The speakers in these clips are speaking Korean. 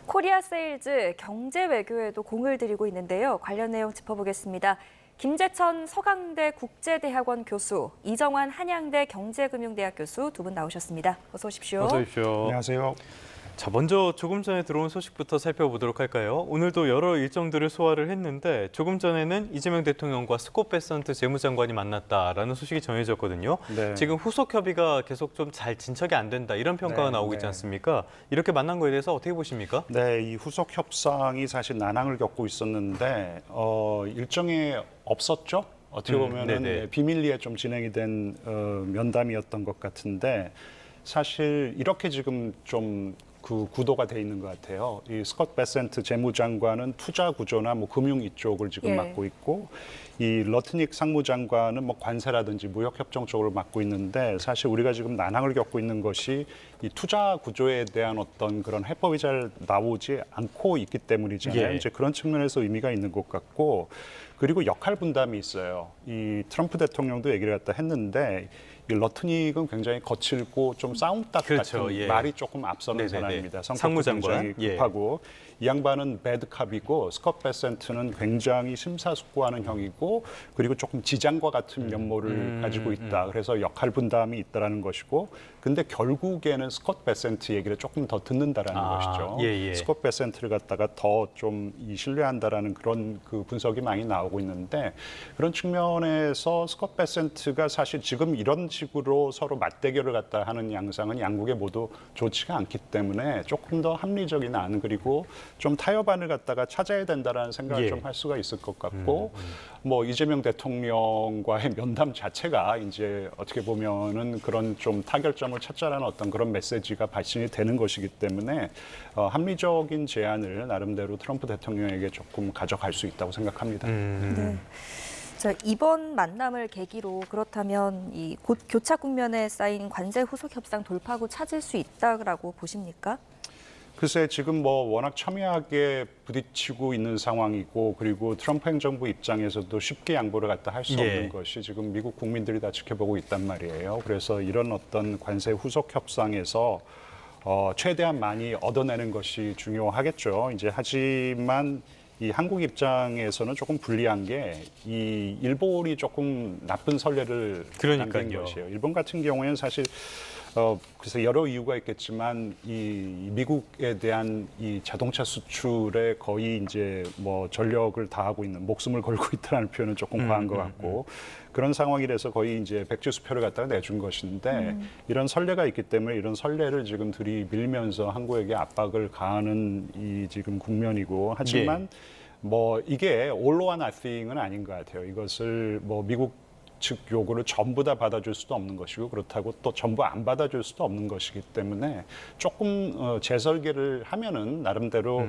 코리아 세일즈 경제 외교에도 공을 들이고 있는데요. 관련 내용 짚어보겠습니다. 김재천 서강대 국제대학원 교수, 이정환 한양대 경제금융대학 교수 두 분 나오셨습니다. 어서 오십시오. 어서 오십시오. 안녕하세요. 자, 먼저 조금 전에 들어온 소식부터 살펴보도록 할까요? 오늘도 여러 일정들을 소화를 했는데 조금 전에는 이재명 대통령과 스콧 베선트 재무장관이 만났다라는 소식이 전해졌거든요. 네. 지금 후속 협의가 계속 좀 잘 진척이 안 된다 이런 평가가 나오고 있지 않습니까? 이렇게 만난 거에 대해서 어떻게 보십니까? 네, 이 후속 협상이 사실 난항을 겪고 있었는데 일정에 없었죠. 어떻게 보면은 비밀리에 좀 진행이 된 면담이었던 것 같은데 사실 이렇게 지금 좀 그 구도가 돼 있는 것 같아요. 이 스콧 베센트 재무장관은 투자 구조나 뭐 금융 이쪽을 지금 맡고 있고, 이 러트닉 상무장관은 뭐 관세라든지 무역 협정 쪽을 맡고 있는데 사실 우리가 지금 난항을 겪고 있는 것이 이 투자 구조에 대한 어떤 그런 해법이 잘 나오지 않고 있기 때문이잖아요. 이제 그런 측면에서 의미가 있는 것 같고, 그리고 역할 분담이 있어요. 이 트럼프 대통령도 얘기를 갖다 했는데 이 러트닉은 굉장히 거칠고 좀 싸움닭 같은 말이 조금 앞서는 사람입니다. 성격도 굉장히 급하고 이 양반은 배드캅이고 스콧 베센트는 굉장히 심사숙고하는 형이고 그리고 조금 지장과 같은 면모를 가지고 있다. 그래서 역할 분담이 있다라는 것이고 근데 결국에는 스콧 베센트 얘기를 조금 더 듣는다라는 것이죠. 스콧 베센트를 갖다가 더 좀 신뢰한다라는 그런 그 분석이 많이 나오고 있는데 그런 측면에서 스콧 베센트가 사실 지금 이런 식으로 서로 맞대결을 갖다 하는 양상은 양국에 모두 좋지가 않기 때문에 조금 더 합리적인 안 그리고 좀 타협안을 갖다가 찾아야 된다라는 생각을 좀 할 수가 있을 것 같고 뭐 이재명 대통령과의 면담 자체가 이제 어떻게 보면은 그런 좀 타결점을 찾자라는 어떤 그런 메시지가 발신이 되는 것이기 때문에 합리적인 제안을 나름대로 트럼프 대통령에게 조금 가져갈 수 있다고 생각합니다. 네. 자, 이번 만남을 계기로 그렇다면 이 곧 교착 국면에 쌓인 관세 후속 협상 돌파구 찾을 수 있다고 보십니까? 글쎄 지금 뭐 워낙 첨예하게 부딪히고 있는 상황이고 그리고 트럼프 행정부 입장에서도 쉽게 양보를 갖다 할 수 없는 것이 지금 미국 국민들이 다 지켜보고 있단 말이에요. 그래서 이런 어떤 관세 후속 협상에서 최대한 많이 얻어내는 것이 중요하겠죠. 이제 하지만 이 한국 입장에서는 조금 불리한 게 이 일본이 조금 나쁜 선례를 남긴 것이에요. 일본 같은 경우에는 사실 그래서 여러 이유가 있겠지만 이 미국에 대한 이 자동차 수출에 거의 이제 뭐 전력을 다하고 있는 목숨을 걸고 있다는 표현은 조금 과한 것 같고 그런 상황이라서 거의 이제 백지수표를 갖다가 내준 것인데 이런 선례가 있기 때문에 이런 선례를 지금 들이밀면서 한국에게 압박을 가하는 이 지금 국면이고 하지만 뭐 이게 all or nothing은 아닌 것 같아요. 이것을 뭐 미국 측 요구를 전부 다 받아줄 수도 없는 것이고 그렇다고 또 전부 안 받아줄 수도 없는 것이기 때문에 조금 재설계를 하면은 나름대로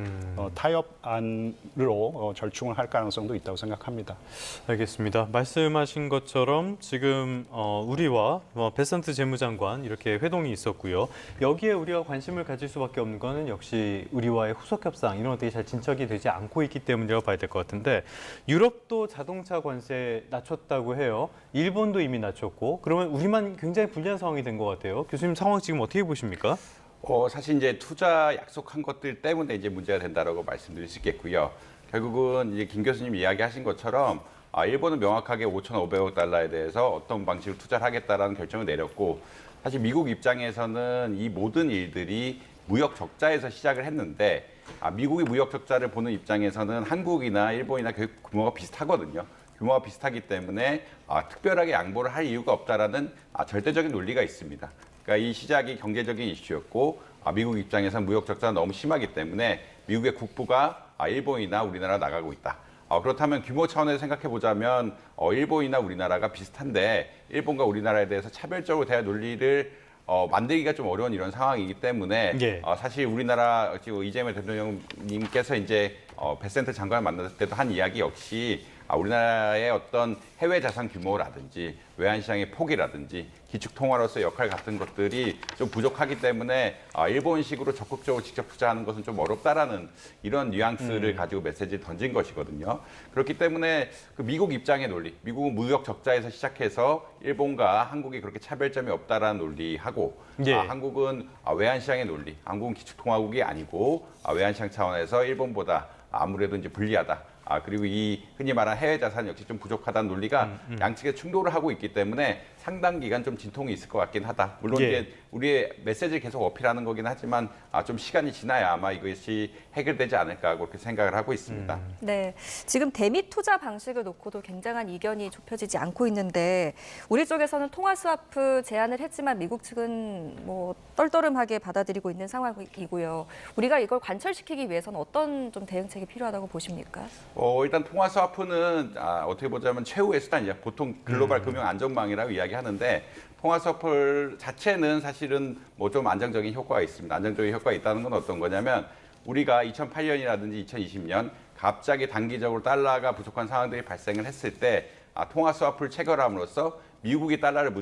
타협안으로 절충을 할 가능성도 있다고 생각합니다. 알겠습니다. 말씀하신 것처럼 지금 우리와 베선트 재무장관 이렇게 회동이 있었고요. 여기에 우리가 관심을 가질 수밖에 없는 거는 역시 우리와의 후속 협상 이런 것들이 잘 진척이 되지 않고 있기 때문이라고 봐야 될 것 같은데 유럽도 자동차 관세 낮췄다고 해요. 일본도 이미 낮췄고 그러면 우리만 굉장히 불리한 상황이 된 것 같아요. 교수님 상황 지금 어떻게 보십니까? 사실 이제 투자 약속한 것들 때문에 이제 문제가 된다라고 말씀드릴 수 있겠고요. 결국은 이제 김 교수님 이야기하신 것처럼 일본은 명확하게 5,500억 달러에 대해서 어떤 방식으로 투자를 하겠다라는 결정을 내렸고 사실 미국 입장에서는 이 모든 일들이 무역 적자에서 시작을 했는데 미국이 무역 적자를 보는 입장에서는 한국이나 일본이나 규모가 비슷하거든요. 규모가 비슷하기 때문에 특별하게 양보를 할 이유가 없다라는 절대적인 논리가 있습니다. 그러니까 이 시작이 경제적인 이슈였고 미국 입장에서는 무역 적자가 너무 심하기 때문에 미국의 국부가 일본이나 우리나라 나가고 있다. 그렇다면 규모 차원에서 생각해 보자면 일본이나 우리나라가 비슷한데 일본과 우리나라에 대해서 차별적으로 대할 논리를 만들기가 좀 어려운 이런 상황이기 때문에 사실 우리나라 지금 이재명 대통령님께서 이제 베센트 장관을 만났을 때도 한 이야기 역시 우리나라의 어떤 해외 자산 규모라든지 외환 시장의 폭이라든지 기축 통화로서의 역할 같은 것들이 좀 부족하기 때문에 일본식으로 적극적으로 직접 투자하는 것은 좀 어렵다라는 이런 뉘앙스를 가지고 메시지를 던진 것이거든요. 그렇기 때문에 그 미국 입장의 논리, 미국은 무역 적자에서 시작해서 일본과 한국이 그렇게 차별점이 없다라는 논리하고 예. 한국은 외환 시장의 논리, 한국은 기축 통화국이 아니고 외환 시장 차원에서 일본보다 아무래도 이제 불리하다. 그리고 이 흔히 말하는 해외 자산 역시 좀 부족하다는 논리가 양측에 충돌을 하고 있기 때문에 상당 기간 좀 진통이 있을 것 같긴 하다. 물론 예. 이제 우리의 메시지를 계속 어필하는 거긴 하지만 좀 시간이 지나야 아마 이것이 해결되지 않을까 그렇게 생각을 하고 있습니다. 네, 지금 대미 투자 방식을 놓고도 굉장한 이견이 좁혀지지 않고 있는데 우리 쪽에서는 통화 스와프 제안을 했지만 미국 측은 뭐 떨떠름하게 받아들이고 있는 상황이고요. 우리가 이걸 관철시키기 위해서는 어떤 좀 대응책이 필요하다고 보십니까? 일단 통화 스와프는 어떻게 보자면 최후의 수단이죠. 보통 글로벌 금융 안전망이라고 이야기하는데 통화 스와프 자체는 사실은 뭐 좀 안정적인 효과가 있습니다. 안정적인 효과가 있다는 건 어떤 거냐면 우리가 2008년이라든지 2020년 갑자기 단기적으로 달러가 부족한 상황들이 발생을 했을 때 통화 스와프를 체결함으로써 미국이 달러를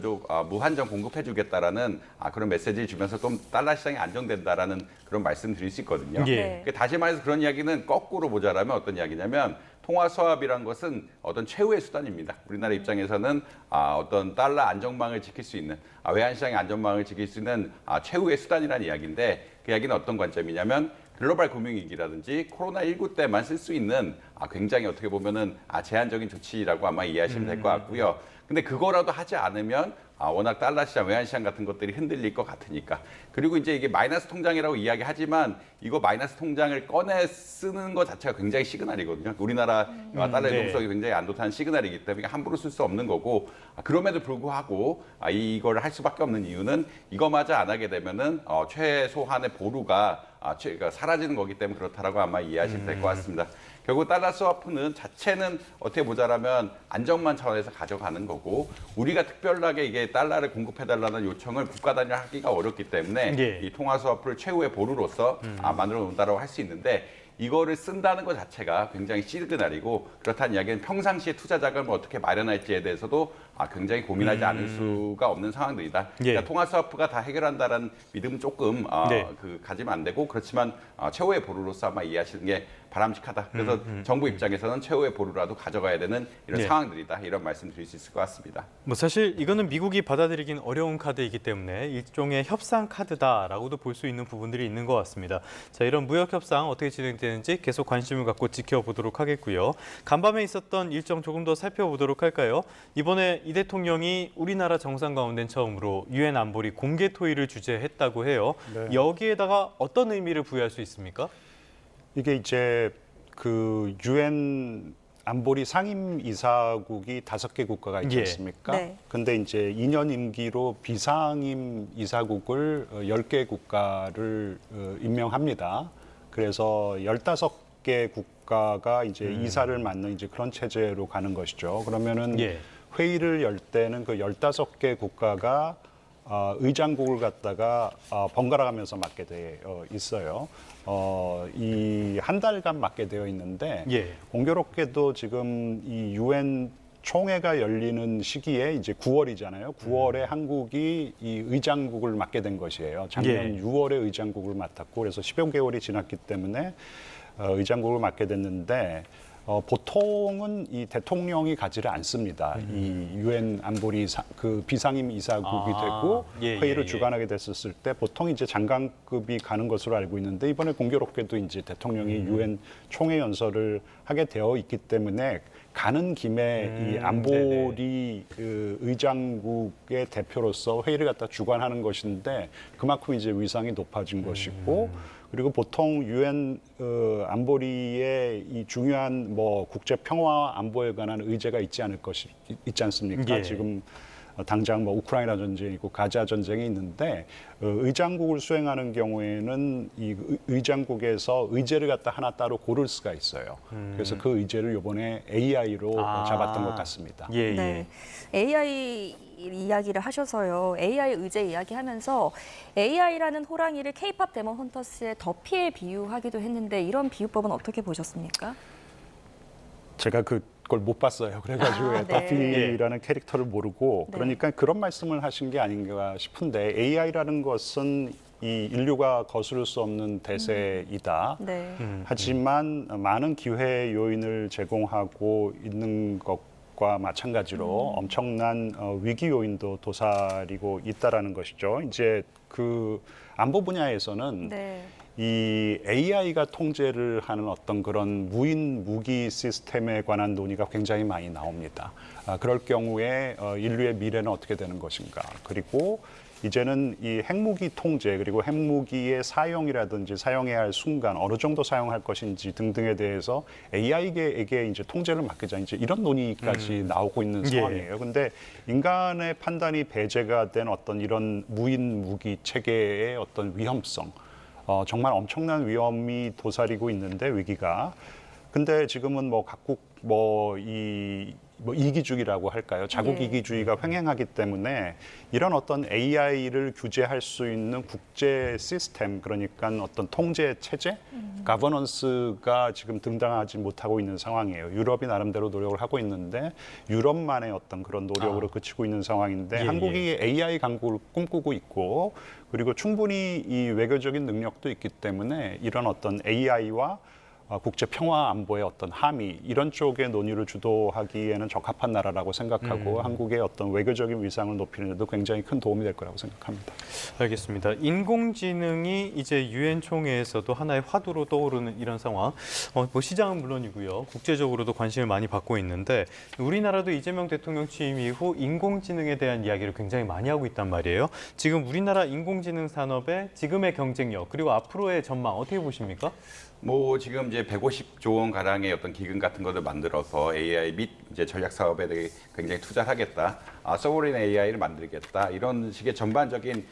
무한정 공급해주겠다라는 그런 메시지를 주면서 좀 달러 시장이 안정된다라는 그런 말씀을 드릴 수 있거든요. 예. 다시 말해서 그런 이야기는 거꾸로 보자라면 어떤 이야기냐면 통화 스왑이란 것은 어떤 최후의 수단입니다. 우리나라 입장에서는 어떤 달러 안정망을 지킬 수 있는 외환 시장의 안정망을 지킬 수 있는 최후의 수단이라는 이야기인데 그 이야기는 어떤 관점이냐면 글로벌 금융위기라든지 코로나19 때만 쓸 수 있는 굉장히 어떻게 보면은 제한적인 조치라고 아마 이해하시면 될 것 같고요. 근데 그거라도 하지 않으면 워낙 달러 시장, 외환 시장 같은 것들이 흔들릴 것 같으니까. 그리고 이제 이게 마이너스 통장이라고 이야기하지만 이거 마이너스 통장을 꺼내 쓰는 것 자체가 굉장히 시그널이거든요. 우리나라 달러의 네. 노후성이 굉장히 안 좋다는 시그널이기 때문에 함부로 쓸 수 없는 거고 그럼에도 불구하고 이걸 할 수밖에 없는 이유는 이거마저 안 하게 되면은 최소한의 보루가 그러니까 사라지는 거기 때문에 그렇다라고 아마 이해하시면 될 것 같습니다. 결국 달러 스와프는 자체는 어떻게 보자라면 안정만 차원에서 가져가는 거고 우리가 특별하게 이게 달러를 공급해달라는 요청을 국가 단위로 하기가 어렵기 때문에 예. 이 통화 스와프를 최후의 보루로서 만들어 놓는다고 할 수 있는데 이거를 쓴다는 것 자체가 굉장히 시그널이고 그렇다는 이야기는 평상시에 투자 자금을 어떻게 마련할지에 대해서도 굉장히 고민하지 않을 수가 없는 상황들이다. 예. 그러니까 통화 스와프가 다 해결한다라는 믿음은 조금 네. 가지면 안 되고 그렇지만 최후의 보루로서 아마 이해하시는 게 바람직하다. 그래서 정부 입장에서는 최후의 보루라도 가져가야 되는 이런 네. 상황들이다. 이런 말씀 드릴 수 있을 것 같습니다. 뭐 사실 이거는 미국이 받아들이긴 어려운 카드이기 때문에 일종의 협상 카드다라고도 볼 수 있는 부분들이 있는 것 같습니다. 자, 이런 무역 협상 어떻게 진행되는지 계속 관심을 갖고 지켜보도록 하겠고요. 간밤에 있었던 일정 조금 더 살펴보도록 할까요? 이번에 이 대통령이 우리나라 정상 가운데 처음으로 유엔 안보리 공개 토의를 주재했다고 해요. 네. 여기에다가 어떤 의미를 부여할 수 있습니까? 이게 이제 그 유엔 안보리 상임 이사국이 5개 국가가 있지 예. 않습니까? 네. 근데 이제 2년 임기로 비상임 이사국을 10개 국가를 임명합니다. 그래서 15개 국가가 이제 이사를 맡는 이제 그런 체제로 가는 것이죠. 그러면은 예. 회의를 열 때는 그 15개 국가가 의장국을 갖다가 번갈아 가면서 맡게 되어 있어요. 이 한 달간 맡게 되어 있는데 예. 공교롭게도 지금 이 유엔 총회가 열리는 시기에 이제 9월이잖아요. 9월에 한국이 이 의장국을 맡게 된 것이에요. 작년 예. 6월에 의장국을 맡았고 그래서 10여 개월이 지났기 때문에 의장국을 맡게 됐는데 보통은 이 대통령이 가지를 않습니다. 이 유엔 안보리 그 비상임 이사국이 되고 예, 회의를 예. 주관하게 됐었을 때 보통 이제 장관급이 가는 것으로 알고 있는데 이번에 공교롭게도 이제 대통령이 유엔 총회 연설을 하게 되어 있기 때문에 가는 김에 이 안보리 그 의장국의 대표로서 회의를 갖다 주관하는 것인데 그만큼 이제 위상이 높아진 것이고 그리고 보통 유엔 안보리의 이 중요한 뭐 국제 평화 안보에 관한 의제가 있지 않습니까? 예. 지금 당장 뭐 우크라이나 전쟁이 있고 가자 전쟁이 있는데 의장국을 수행하는 경우에는 이 의장국에서 의제를 갖다 하나 따로 고를 수가 있어요. 그래서 그 의제를 이번에 AI로 잡았던 것 같습니다. 예, 예. 네. AI 이야기를 하셔서요. AI 의제 이야기하면서 AI라는 호랑이를 K-팝 데몬 헌터스의 더피에 비유하기도 했는데 이런 비유법은 어떻게 보셨습니까? 제가 그걸 못 봤어요. 그래가지고 네. 더피라는 캐릭터를 모르고 네. 그러니까 그런 말씀을 하신 게 아닌가 싶은데 AI라는 것은 이 인류가 거스를 수 없는 대세이다. 네. 하지만 많은 기회 요인을 제공하고 있는 것과 마찬가지로 엄청난 위기 요인도 도사리고 있다라는 것이죠. 이제 그 안보 분야에서는 네. 이 AI가 통제를 하는 어떤 그런 무인 무기 시스템에 관한 논의가 굉장히 많이 나옵니다. 그럴 경우에 인류의 미래는 어떻게 되는 것인가. 그리고 이제는 이 핵무기 통제 그리고 핵무기의 사용이라든지 사용해야 할 순간 어느 정도 사용할 것인지 등등에 대해서 AI에게 이제 통제를 맡기자 이제 이런 논의까지 나오고 있는 상황이에요. 근데 인간의 판단이 배제가 된 어떤 이런 무인 무기 체계의 어떤 위험성 정말 엄청난 위험이 도사리고 있는데 위기가. 근데 지금은 뭐 각국 이기주의라고 할까요? 자국 예. 이기주의가 횡행하기 때문에 이런 어떤 AI를 규제할 수 있는 국제 시스템, 그러니까 어떤 통제 체제, 가버넌스가 지금 등장하지 못하고 있는 상황이에요. 유럽이 나름대로 노력을 하고 있는데 유럽만의 어떤 그런 노력으로 그치고 있는 상황인데 예, 한국이 AI 강국을 꿈꾸고 있고 그리고 충분히 이 외교적인 능력도 있기 때문에 이런 어떤 AI와 국제 평화 안보의 어떤 함의 이런 쪽의 논의를 주도하기에는 적합한 나라라고 생각하고 한국의 어떤 외교적인 위상을 높이는 데도 굉장히 큰 도움이 될 거라고 생각합니다. 알겠습니다. 인공지능이 이제 유엔 총회에서도 하나의 화두로 떠오르는 이런 상황. 뭐 시장은 물론이고요. 국제적으로도 관심을 많이 받고 있는데 우리나라도 이재명 대통령 취임 이후 인공지능에 대한 이야기를 굉장히 많이 하고 있단 말이에요. 지금 우리나라 인공지능 산업의 지금의 경쟁력 그리고 앞으로의 전망 어떻게 보십니까? 뭐 지금 이제 150조 원 가량의 어떤 기금 같은 것을 만들어서 AI 및 이제 전략 사업에 대해 굉장히 투자하겠다, 소버린 AI를 만들겠다 이런 식의 전반적인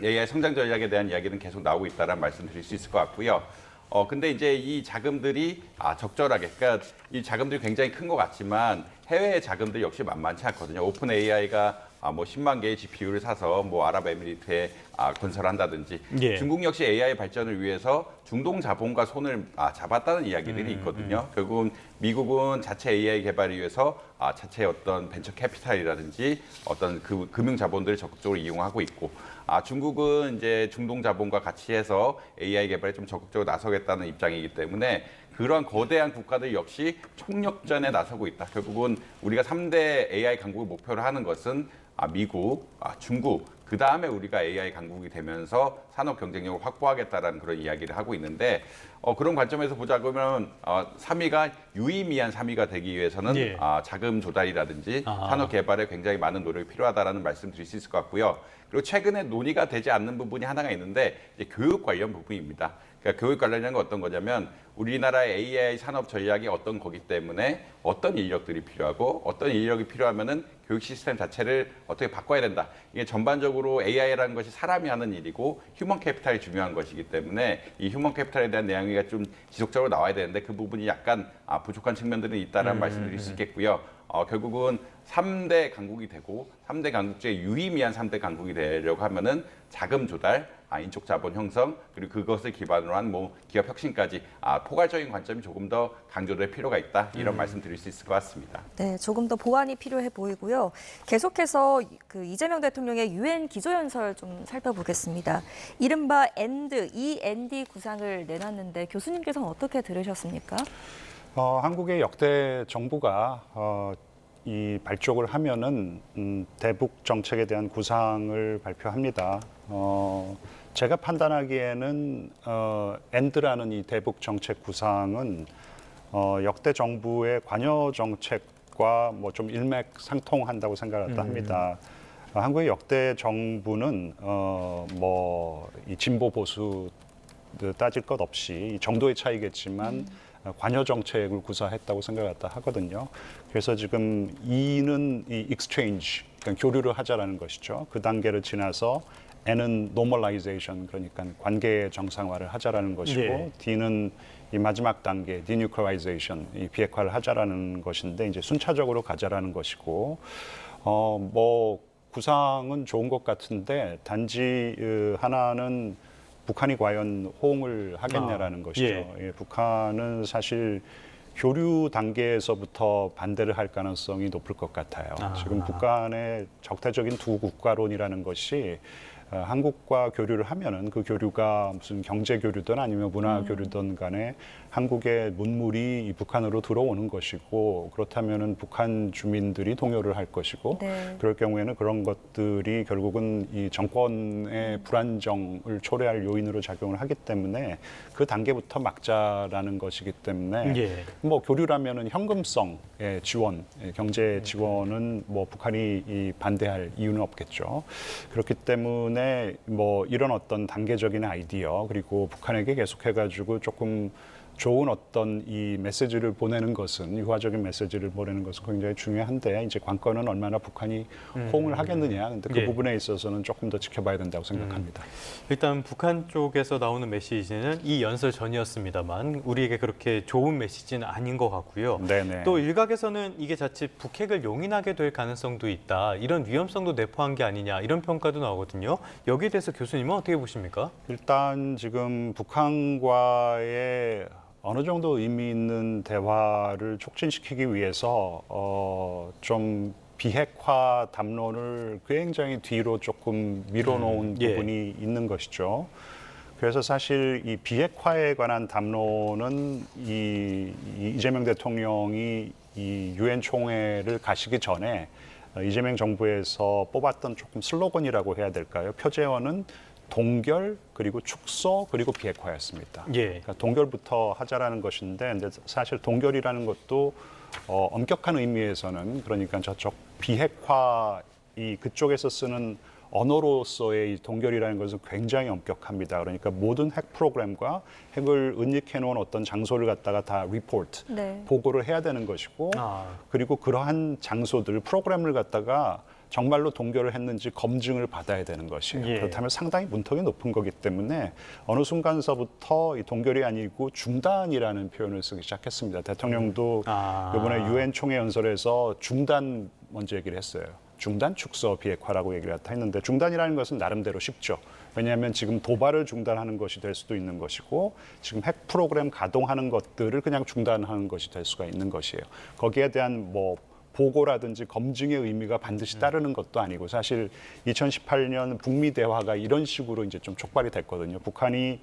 AI 성장 전략에 대한 이야기는 계속 나오고 있다는 말씀드릴 수 있을 것 같고요. 근데 이제 이 자금들이 적절하게, 그러니까 이 자금들이 굉장히 큰 것 같지만 해외의 자금들 역시 만만치 않거든요. 오픈 AI가 뭐 10만 개의 GPU를 사서 뭐 아랍에미리트에 건설한다든지 예. 중국 역시 AI 발전을 위해서 중동 자본과 손을 잡았다는 이야기들이 있거든요. 결국은 미국은 자체 AI 개발을 위해서 자체 어떤 벤처 캐피탈이라든지 어떤 그 금융 자본들을 적극적으로 이용하고 있고 중국은 이제 중동 자본과 같이 해서 AI 개발에 좀 적극적으로 나서겠다는 입장이기 때문에 그런 거대한 국가들 역시 총력전에 나서고 있다. 결국은 우리가 3대 AI 강국을 목표로 하는 것은 미국, 중국, 그 다음에 우리가 AI 강국이 되면서 산업 경쟁력을 확보하겠다라는 그런 이야기를 하고 있는데 그런 관점에서 보자 그러면 3위가 유의미한 3위가 되기 위해서는 예. 자금 조달이라든지 산업 개발에 굉장히 많은 노력이 필요하다라는 말씀 드릴 수 있을 것 같고요. 그리고 최근에 논의가 되지 않는 부분이 하나가 있는데 이제 교육 관련 부분입니다. 그러니까 교육 관련된 건 어떤 거냐면 우리나라의 AI 산업 전략이 어떤 거기 때문에 어떤 인력들이 필요하고 어떤 인력이 필요하면은 교육 시스템 자체를 어떻게 바꿔야 된다. 이게 전반적으로 AI라는 것이 사람이 하는 일이고 휴먼 캐피탈이 중요한 것이기 때문에 이 휴먼 캐피탈에 대한 내용이 좀 지속적으로 나와야 되는데 그 부분이 약간 부족한 측면들은 있다라는 말씀드릴 수 있겠고요. 결국은 3대 강국이 되고 3대 강국 중에 유의미한 3대 강국이 되려고 하면은 자금 조달, 인적 자본 형성, 그리고 그것을 기반으로 한 뭐 기업 혁신까지 포괄적인 관점이 조금 더 강조될 필요가 있다. 이런 말씀 드릴 수 있을 것 같습니다. 네, 조금 더 보완이 필요해 보이고요. 계속해서 그 이재명 대통령의 유엔 기조연설 좀 살펴보겠습니다. 이른바 END 구상을 내놨는데 교수님께서는 어떻게 들으셨습니까? 한국의 역대 정부가 이 발족을 하면은 대북 정책에 대한 구상을 발표합니다. 제가 판단하기에는 엔드라는 이 대북 정책 구상은 역대 정부의 관여 정책과 뭐 좀 일맥상통한다고 생각을 합니다. 한국의 역대 정부는 뭐 이 진보 보수 따질 것 없이 이 정도의 차이겠지만 관여 정책을 구사했다고 생각을 하거든요. 그래서 지금 E는 이 exchange, 그러니까 교류를 하자라는 것이죠. 그 단계를 지나서 N은 normalization, 그러니까 관계 정상화를 하자라는 것이고 예. D는 이 마지막 단계 denuclearization, 이 비핵화를 하자라는 것인데 이제 순차적으로 가자라는 것이고 뭐 구상은 좋은 것 같은데 단지 하나는 북한이 과연 호응을 하겠냐라는 것이죠. 예. 예, 북한은 사실 교류 단계에서부터 반대를 할 가능성이 높을 것 같아요. 지금 북한의 적대적인 두 국가론이라는 것이 한국과 교류를 하면은 그 교류가 무슨 경제 교류든 아니면 문화 교류든 간에 한국의 문물이 이 북한으로 들어오는 것이고 그렇다면은 북한 주민들이 동요를 할 것이고 네. 그럴 경우에는 그런 것들이 결국은 이 정권의 불안정을 초래할 요인으로 작용을 하기 때문에 그 단계부터 막자라는 것이기 때문에 예. 뭐 교류라면은 현금성의 지원, 경제 지원은 뭐 북한이 이 반대할 이유는 없겠죠. 그렇기 때문에 뭐 이런 어떤 단계적인 아이디어 그리고 북한에게 계속해가지고 조금 좋은 어떤 이 메시지를 보내는 것은 유화적인 메시지를 보내는 것은 굉장히 중요한데 이제 관건은 얼마나 북한이 호응을 하겠느냐. 근데 그 예. 부분에 있어서는 조금 더 지켜봐야 된다고 생각합니다. 일단 북한 쪽에서 나오는 메시지는 이 연설 전이었습니다만 우리에게 그렇게 좋은 메시지는 아닌 것 같고요. 네네. 또 일각에서는 이게 자칫 북핵을 용인하게 될 가능성도 있다. 이런 위험성도 내포한 게 아니냐 이런 평가도 나오거든요. 여기에 대해서 교수님은 어떻게 보십니까? 일단 지금 북한과의 어느 정도 의미 있는 대화를 촉진시키기 위해서 좀 비핵화 담론을 굉장히 뒤로 조금 밀어놓은 예. 부분이 있는 것이죠. 그래서 사실 이 비핵화에 관한 담론은 이재명 대통령이 이 유엔 총회를 가시기 전에 이재명 정부에서 뽑았던 조금 슬로건이라고 해야 될까요? 표제어는 동결 그리고 축소 그리고 비핵화였습니다. 예. 그러니까 동결부터 하자라는 것인데, 근데 사실 동결이라는 것도 엄격한 의미에서는 그러니까 저쪽 비핵화 이 그쪽에서 쓰는 언어로서의 이 동결이라는 것은 굉장히 엄격합니다. 그러니까 모든 핵 프로그램과 핵을 은닉해 놓은 어떤 장소를 갖다가 다 리포트, 네. 보고를 해야 되는 것이고, 그리고 그러한 장소들, 프로그램을 갖다가 정말로 동결을 했는지 검증을 받아야 되는 것이에요. 예. 그렇다면 상당히 문턱이 높은 거기 때문에 어느 순간서부터 이 동결이 아니고 중단이라는 표현을 쓰기 시작했습니다. 대통령도 이번에 유엔 총회 연설에서 중단 먼저 얘기를 했어요. 중단, 축소, 비핵화라고 얘기를 했는데 중단이라는 것은 나름대로 쉽죠. 왜냐하면 지금 도발을 중단하는 것이 될 수도 있는 것이고 지금 핵 프로그램 가동하는 것들을 그냥 중단하는 것이 될 수가 있는 것이에요. 거기에 대한 뭐 보고라든지 검증의 의미가 반드시 따르는 것도 아니고 사실 2018년 북미 대화가 이런 식으로 이제 좀 촉발이 됐거든요. 북한이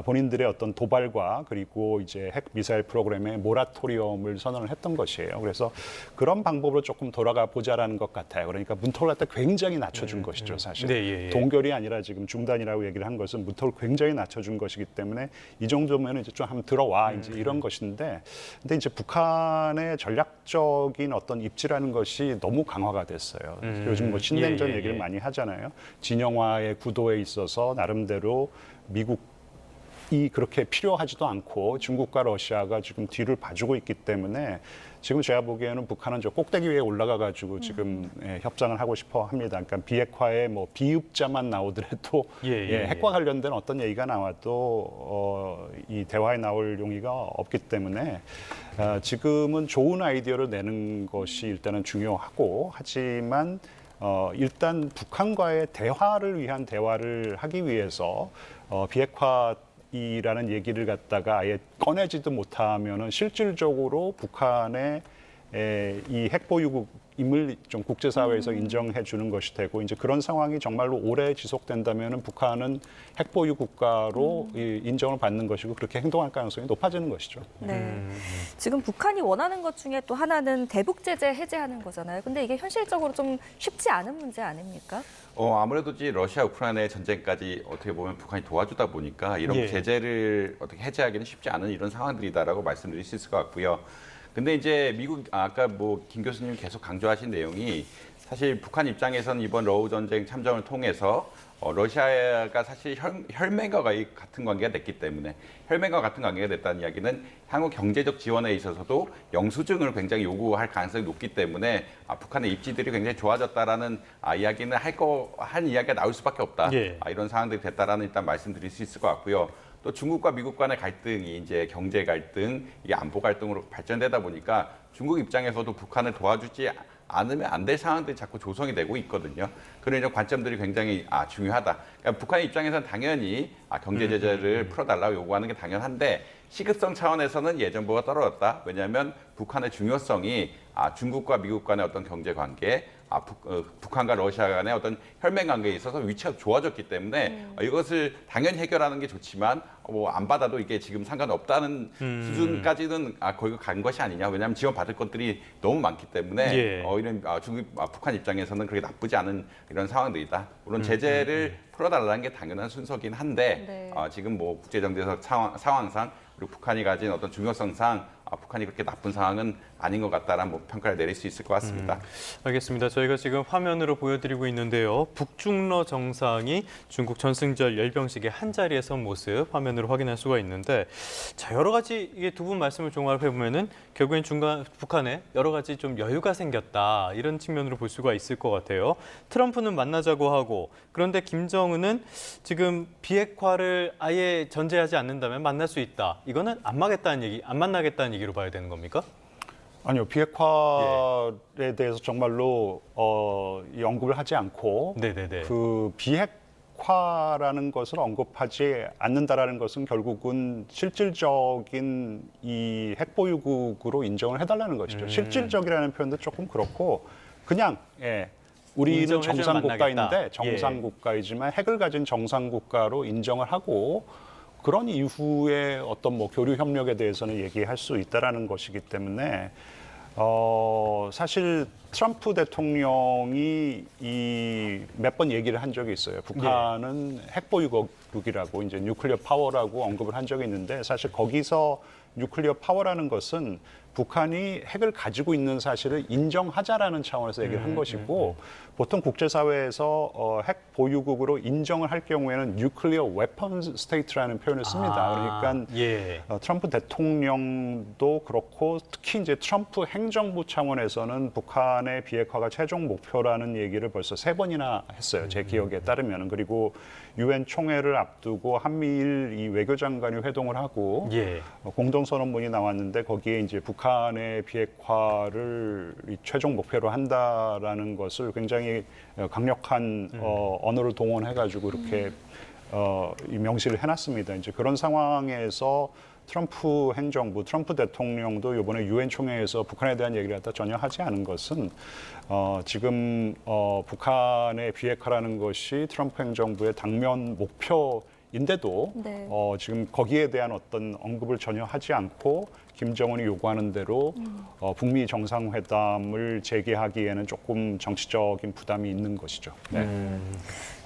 본인들의 어떤 도발과 그리고 이제 핵 미사일 프로그램의 모라토리엄을 선언을 했던 것이에요. 그래서 그런 방법으로 조금 돌아가 보자라는 것 같아요. 그러니까 문턱을 갖다 굉장히 낮춰준 것이죠, 사실. 네, 예, 예. 동결이 아니라 지금 중단이라고 얘기를 한 것은 문턱을 굉장히 낮춰준 것이기 때문에 이 정도면 이제 좀 한번 들어와 이제 이런 것인데, 근데 이제 북한의 전략적인 어떤 입지라는 것이 너무 강화가 됐어요. 요즘 뭐 신냉전 얘기를 많이 하잖아요. 진영화의 구도에 있어서 나름대로 미국이 그렇게 필요하지도 않고 중국과 러시아가 지금 뒤를 봐주고 있기 때문에 지금 제가 보기에는 북한은 저 꼭대기 위에 올라가 가지고 지금 협상을 하고 싶어 합니다. 그러니까 비핵화에 뭐 비읍자만 나오더라도 핵과 관련된 어떤 얘기가 나와도 이 대화에 나올 용의가 없기 때문에 지금은 좋은 아이디어를 내는 것이 일단은 중요하고, 하지만 일단 북한과의 대화를 위한 대화를 하기 위해서 비핵화이라는 얘기를 갖다가 아예 꺼내지도 못하면은 실질적으로 북한의 이 핵보유국임을 좀 국제사회에서 인정해 주는 것이 되고, 이제 그런 상황이 정말로 오래 지속된다면은 북한은 핵보유 국가로 인정을 받는 것이고 그렇게 행동할 가능성이 높아지는 것이죠. 네. 지금 북한이 원하는 것 중에 또 하나는 대북 제재 해제하는 거잖아요. 근데 이게 현실적으로 좀 쉽지 않은 문제 아닙니까? 아무래도 이제 러시아 우크라이나의 전쟁까지 어떻게 보면 북한이 도와주다 보니까 이런 제재를 어떻게 해제하기는 쉽지 않은 이런 상황들이다라고 말씀드릴 수 있을 것 같고요. 근데 이제 미국 아까 뭐 김 교수님이 계속 강조하신 내용이 사실 북한 입장에서는 이번 러우 전쟁 참전을 통해서 러시아가 사실 혈맹과 같은 관계가 됐기 때문에, 혈맹과 같은 관계가 됐다는 이야기는 향후 경제적 지원에 있어서도 영수증을 굉장히 요구할 가능성이 높기 때문에 북한의 입지들이 굉장히 좋아졌다라는 이야기는 한 이야기가 나올 수밖에 없다. 이런 상황들이 됐다라는 일단 말씀드릴 수 있을 것 같고요. 또 중국과 미국 간의 갈등이 이제 경제 갈등, 이게 안보 갈등으로 발전되다 보니까 중국 입장에서도 북한을 도와주지 않으면 안 될 상황들이 자꾸 조성이 되고 있거든요. 그런 이런 관점들이 굉장히 중요하다. 그러니까 북한 입장에서는 당연히 경제 제재를 풀어달라고 요구하는 게 당연한데, 시급성 차원에서는 예전보다 떨어졌다. 왜냐하면 북한의 중요성이 중국과 미국 간의 어떤 경제 관계, 북한과 러시아 간의 어떤 혈맹 관계에 있어서 위치가 좋아졌기 때문에 이것을 당연히 해결하는 게 좋지만 뭐 안 받아도 이게 지금 상관없다는 수준까지는 거기 간 것이 아니냐. 왜냐하면 지원받을 것들이 너무 많기 때문에 예. 이런 북한 입장에서는 그렇게 나쁘지 않은 이런 상황들이다. 물론 제재를 풀어달라는 게 당연한 순서긴 한데 네. 지금 뭐 국제정세적 상황상 그리고 북한이 가진 어떤 중요성상 북한이 그렇게 나쁜 상황은 아닌 것 같다라는 뭐 평가를 내릴 수 있을 것 같습니다. 알겠습니다. 저희가 지금 화면으로 보여드리고 있는데요. 북중러 정상이 중국 전승절 열병식의 한 자리에 선 모습 화면으로 확인할 수가 있는데, 자, 여러 가지 이게 두 분 말씀을 종합해 보면은 결국엔 북한에 여러 가지 좀 여유가 생겼다 이런 측면으로 볼 수가 있을 것 같아요. 트럼프는 만나자고 하고, 그런데 김정은은 지금 비핵화를 아예 전제하지 않는다면 만날 수 있다. 이거는 안 만나겠다는 얘기로 봐야 되는 겁니까? 아니요, 비핵화에 대해서 정말로 이 언급을 하지 않고 네네네. 그 비핵화라는 것을 언급하지 않는다라는 것은 결국은 실질적인 이 핵보유국으로 인정을 해달라는 것이죠. 실질적이라는 표현도 조금 그렇고 그냥 우리는 인정해주면 정상국가인데 만나겠다. 정상국가이지만 핵을 가진 정상국가로 인정을 하고 그런 이후에 어떤 뭐 교류 협력에 대해서는 얘기할 수 있다라는 것이기 때문에 사실 트럼프 대통령이 몇 번 얘기를 한 적이 있어요. 북한은 핵보유국이라고 이제 뉴클리어 파워라고 언급을 한 적이 있는데 사실 거기서 뉴클리어 파워라는 것은 북한이 핵을 가지고 있는 사실을 인정하자라는 차원에서 얘기를 한 것이고 보통 국제사회에서 핵 보유국으로 인정을 할 경우에는 뉴클리어 웨펀 스테이트라는 표현을 씁니다. 그러니까 트럼프 대통령도 그렇고 특히 이제 트럼프 행정부 차원에서는 북한의 비핵화가 최종 목표라는 얘기를 벌써 3번이나 했어요. 제 기억에 따르면. 그리고 유엔 총회를 앞두고 한미일 이 외교장관이 회동을 하고 공동선언문이 나왔는데 거기에 이제 북한의 비핵화를 최종 목표로 한다라는 것을 굉장히 강력한 언어를 동원해가지고 이렇게 이 명시를 해놨습니다. 이제 그런 상황에서 트럼프 행정부, 트럼프 대통령도 이번에 유엔 총회에서 북한에 대한 얘기를 갖다 전혀 하지 않은 것은 지금 북한의 비핵화라는 것이 트럼프 행정부의 당면 목표인데도 지금 거기에 대한 어떤 언급을 전혀 하지 않고 김정은이 요구하는 대로 북미 정상회담을 재개하기에는 조금 정치적인 부담이 있는 것이죠. 네.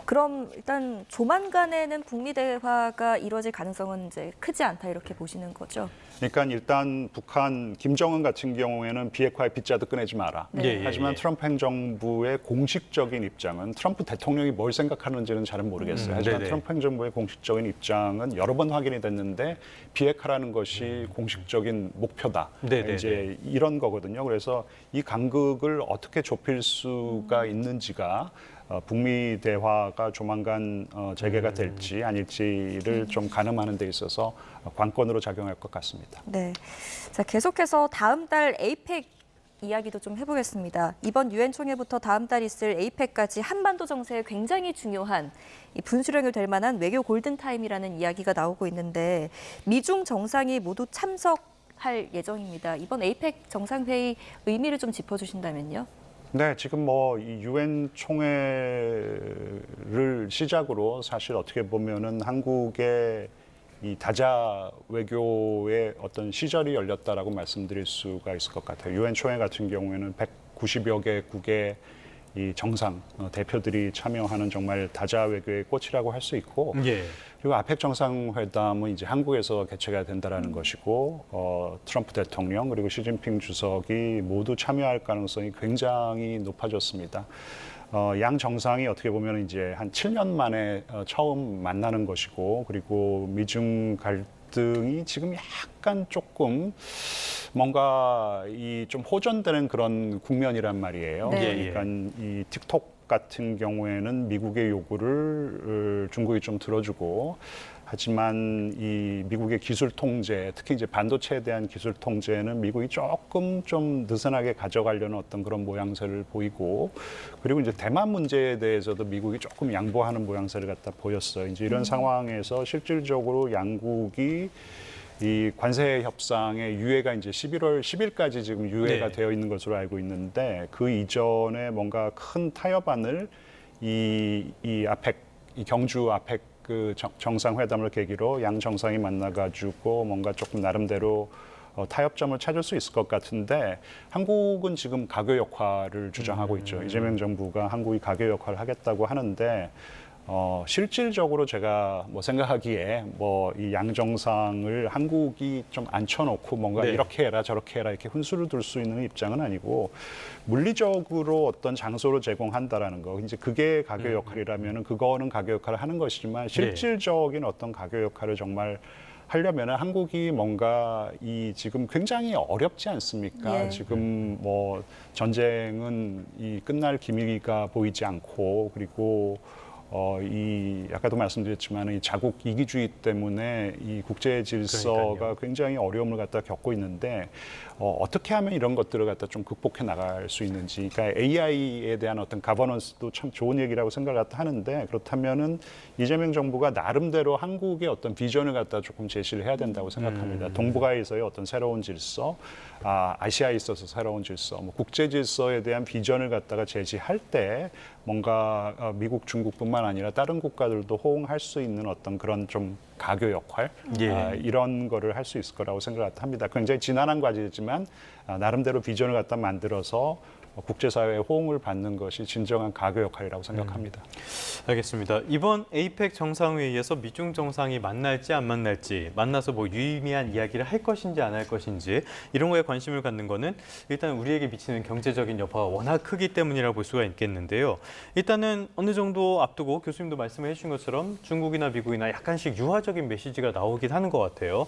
그럼 일단 조만간에는 북미 대화가 이루어질 가능성은 이제 크지 않다 이렇게 보시는 거죠? 그러니까 일단 북한 김정은 같은 경우에는 비핵화의 빗자루 꺼내지 마라. 하지만 트럼프 행정부의 공식적인 입장은 트럼프 대통령이 뭘 생각하는지는 잘은 모르겠어요. 하지만 트럼프 행정부의 공식적인 입장은 여러 번 확인이 됐는데 비핵화라는 것이 공식적인 목표다. 이제 이런 거거든요. 그래서 이 간극을 어떻게 좁힐 수가 있는지가 북미 대화가 조만간 재개가 될지 아닐지를 좀 가늠하는 데 있어서 관건으로 작용할 것 같습니다. 네. 자, 계속해서 다음 달 에이펙 이야기도 좀 해보겠습니다. 이번 유엔 총회부터 다음 달 있을 에이펙까지 한반도 정세에 굉장히 중요한 이 분수령이 될 만한 외교 골든타임이라는 이야기가 나오고 있는데 미중 정상이 모두 참석할 예정입니다. 이번 에이펙 정상회의 의미를 좀 짚어주신다면요. 네, 지금 뭐 이 유엔 총회를 시작으로 사실 어떻게 보면은 한국의 이 다자 외교의 어떤 시절이 열렸다라고 말씀드릴 수가 있을 것 같아요. 유엔 총회 같은 경우에는 190여 개국의 이 정상 대표들이 참여하는 정말 다자 외교의 꽃이라고 할 수 있고, 그리고 아펙 정상회담은 이제 한국에서 개최가 된다라는 것이고, 트럼프 대통령 그리고 시진핑 주석이 모두 참여할 가능성이 굉장히 높아졌습니다. 양 정상이 어떻게 보면 이제 한 7년 만에 처음 만나는 것이고, 그리고 미중 갈등이 지금 약간 조금 뭔가 이 좀 호전되는 그런 국면이란 말이에요. 그러니까 이 틱톡 같은 경우에는 미국의 요구를 중국이 좀 들어주고, 하지만 이 미국의 기술 통제, 특히 이제 반도체에 대한 기술 통제는 미국이 조금 좀 느슨하게 가져가려는 어떤 그런 모양새를 보이고, 그리고 이제 대만 문제에 대해서도 미국이 조금 양보하는 모양새를 갖다 보였어요. 이제 이런 상황에서 실질적으로 양국이 이 관세 협상의 유예가 이제 11월 10일까지 지금 유예가 네. 되어 있는 것으로 알고 있는데 그 이전에 뭔가 큰 타협안을 이 아펙, 이 경주 아펙 그 정상회담을 계기로 양 정상이 만나가지고 뭔가 조금 나름대로 타협점을 찾을 수 있을 것 같은데 한국은 지금 가교 역할을 주장하고 있죠. 이재명 정부가 한국이 가교 역할을 하겠다고 하는데 실질적으로 제가 뭐 생각하기에 뭐 이 양 정상을 한국이 좀 앉혀놓고 뭔가 네. 이렇게 해라 저렇게 해라 이렇게 훈수를 둘 수 있는 입장은 아니고 물리적으로 어떤 장소를 제공한다라는 거 이제 그게 가교 역할이라면은 그거는 가교 역할을 하는 것이지만 실질적인 어떤 가교 역할을 정말 하려면은 한국이 뭔가 이 지금 굉장히 어렵지 않습니까? 예. 지금 뭐 전쟁은 이 끝날 기미가 보이지 않고 그리고 이 아까도 말씀드렸지만 이 자국 이기주의 때문에 이 국제 질서가 그러니까요. 굉장히 어려움을 갖다 겪고 있는데 어떻게 하면 이런 것들을 갖다 좀 극복해 나갈 수 있는지, 그러니까 AI에 대한 어떤 가버넌스도 참 좋은 얘기라고 생각을 갖다 하는데 그렇다면은 이재명 정부가 나름대로 한국의 어떤 비전을 갖다 조금 제시를 해야 된다고 생각합니다. 동북아에서의 어떤 새로운 질서, 아시아에 있어서 새로운 질서, 뭐 국제 질서에 대한 비전을 갖다가 제시할 때 뭔가 미국, 중국뿐만 아니라 다른 국가들도 호응할 수 있는 어떤 그런 좀 가교 역할 이런 거를 할 수 있을 거라고 생각을 합니다. 굉장히 지난한 과제지만 나름대로 비전을 갖다 만들어서 국제사회의 호응을 받는 것이 진정한 가교 역할이라고 생각합니다. 알겠습니다. 이번 에이펙 정상회의에서 미중 정상이 만날지 안 만날지, 만나서 뭐 유의미한 이야기를 할 것인지 안 할 것인지 이런 거에 관심을 갖는 거는 일단 우리에게 미치는 경제적인 여파가 워낙 크기 때문이라고 볼 수가 있겠는데요. 일단은 어느 정도 앞두고 교수님도 말씀해 주신 것처럼 중국이나 미국이나 약간씩 유화적인 메시지가 나오긴 하는 것 같아요.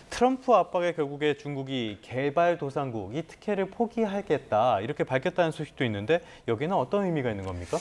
트럼프 압박에 결국에 중국이 개발도상국, 이 특혜를 포기하겠다 이렇게 밝혔다는 소식도 있는데 여기는 어떤 의미가 있는 겁니까?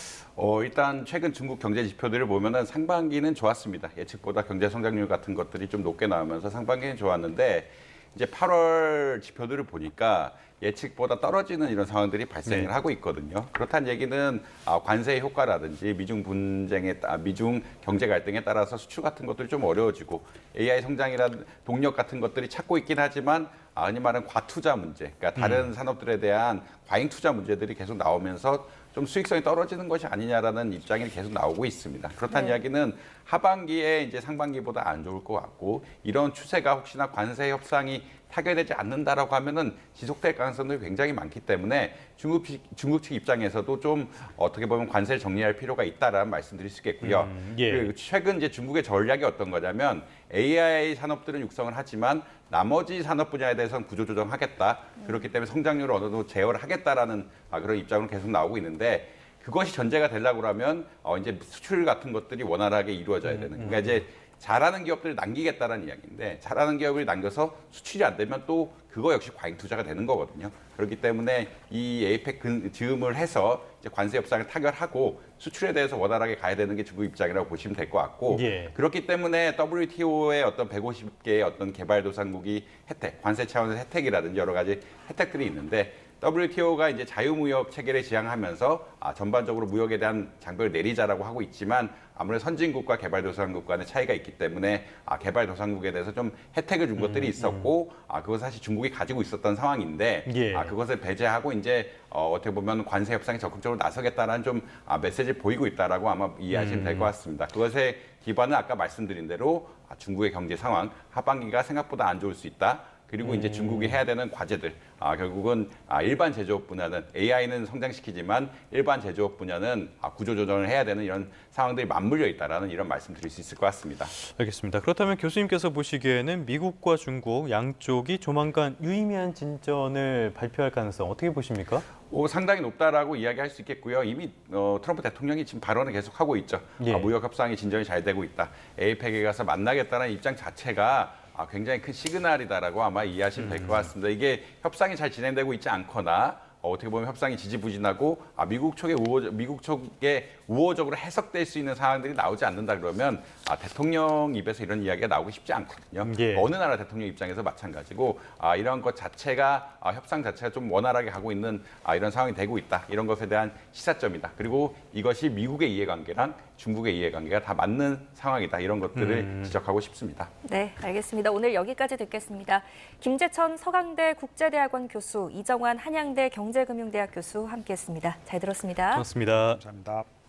일단 최근 중국 경제 지표들을 보면은 상반기는 좋았습니다. 예측보다 경제 성장률 같은 것들이 좀 높게 나오면서 상반기는 좋았는데 이제 8월 지표들을 보니까 예측보다 떨어지는 이런 상황들이 발생을 하고 있거든요. 그렇다는 얘기는 관세 효과라든지 미중 경제 갈등에 따라서 수출 같은 것들이 좀 어려워지고 AI 성장이라는 동력 같은 것들이 찾고 있긴 하지만 흔히 말하는 과투자 문제, 그러니까 다른 산업들에 대한 과잉 투자 문제들이 계속 나오면서 좀 수익성이 떨어지는 것이 아니냐라는 입장이 계속 나오고 있습니다. 그렇다는 이야기는 하반기에 이제 상반기보다 안 좋을 것 같고 이런 추세가 혹시나 관세 협상이 타결되지 않는다라고 하면은 지속될 가능성이 굉장히 많기 때문에 중국 측 입장에서도 좀 어떻게 보면 관세를 정리할 필요가 있다라는 말씀드릴 수 있겠고요. 그리고 최근 이제 중국의 전략이 어떤 거냐면 AI 산업들은 육성을 하지만 나머지 산업 분야에 대해서는 구조조정하겠다. 그렇기 때문에 성장률을 어느 정도 제어를 하겠다라는 그런 입장으로 계속 나오고 있는데 그것이 전제가 되려고 하면 이제 수출 같은 것들이 원활하게 이루어져야 되는. 그러니까 이제 잘하는 기업들을 남기겠다는 이야기인데 잘하는 기업을 남겨서 수출이 안 되면 또 그거 역시 과잉 투자가 되는 거거든요. 그렇기 때문에 이 에이펙 즈음을 해서 이제 관세 협상을 타결하고 수출에 대해서 원활하게 가야 되는 게 중국 입장이라고 보시면 될 것 같고 그렇기 때문에 WTO의 어떤 150개의 어떤 개발도상국이 혜택, 관세 차원의 혜택이라든지 여러 가지 혜택들이 있는데 WTO가 이제 자유무역 체계를 지향하면서 전반적으로 무역에 대한 장벽을 내리자라고 하고 있지만 아무래도 선진국과 개발도상국 간의 차이가 있기 때문에 개발도상국에 대해서 좀 혜택을 준 것들이 있었고 그건 사실 중국이 가지고 있었던 상황인데 그것을 배제하고 이제 어떻게 보면 관세 협상에 적극적으로 나서겠다는 좀 메시지를 보이고 있다라고 아마 이해하시면 될 것 같습니다. 그것의 기반은 아까 말씀드린 대로 중국의 경제 상황, 하반기가 생각보다 안 좋을 수 있다. 그리고 이제 중국이 해야 되는 과제들, 결국은 일반 제조업 분야는 AI는 성장시키지만 일반 제조업 분야는 구조조정을 해야 되는 이런 상황들이 맞물려 있다라는 이런 말씀드릴 수 있을 것 같습니다. 알겠습니다. 그렇다면 교수님께서 보시기에는 미국과 중국 양쪽이 조만간 유의미한 진전을 발표할 가능성 어떻게 보십니까? 상당히 높다라고 이야기할 수 있겠고요. 이미 트럼프 대통령이 지금 발언을 계속하고 있죠. 무역 협상이 진전이 잘 되고 있다. 에이펙에 가서 만나겠다는 입장 자체가 굉장히 큰 시그널이다라고 아마 이해하시면 될 것 같습니다. 이게 협상이 잘 진행되고 있지 않거나 어떻게 보면 협상이 지지부진하고 미국 쪽에 우호적으로 해석될 수 있는 상황들이 나오지 않는다 그러면 대통령 입에서 이런 이야기가 나오기 쉽지 않거든요. 어느 나라 대통령 입장에서 마찬가지고 이런 것 자체가 협상 자체가 좀 원활하게 가고 있는 이런 상황이 되고 있다. 이런 것에 대한 시사점이다. 그리고 이것이 미국의 이해관계랑 중국의 이해관계가 다 맞는 상황이다. 이런 것들을 지적하고 싶습니다. 네, 알겠습니다. 오늘 여기까지 듣겠습니다. 김재천 서강대 국제대학원 교수, 이정환 한양대 경제금융대학 교수 함께했습니다. 잘 들었습니다. 고맙습니다. 감사합니다.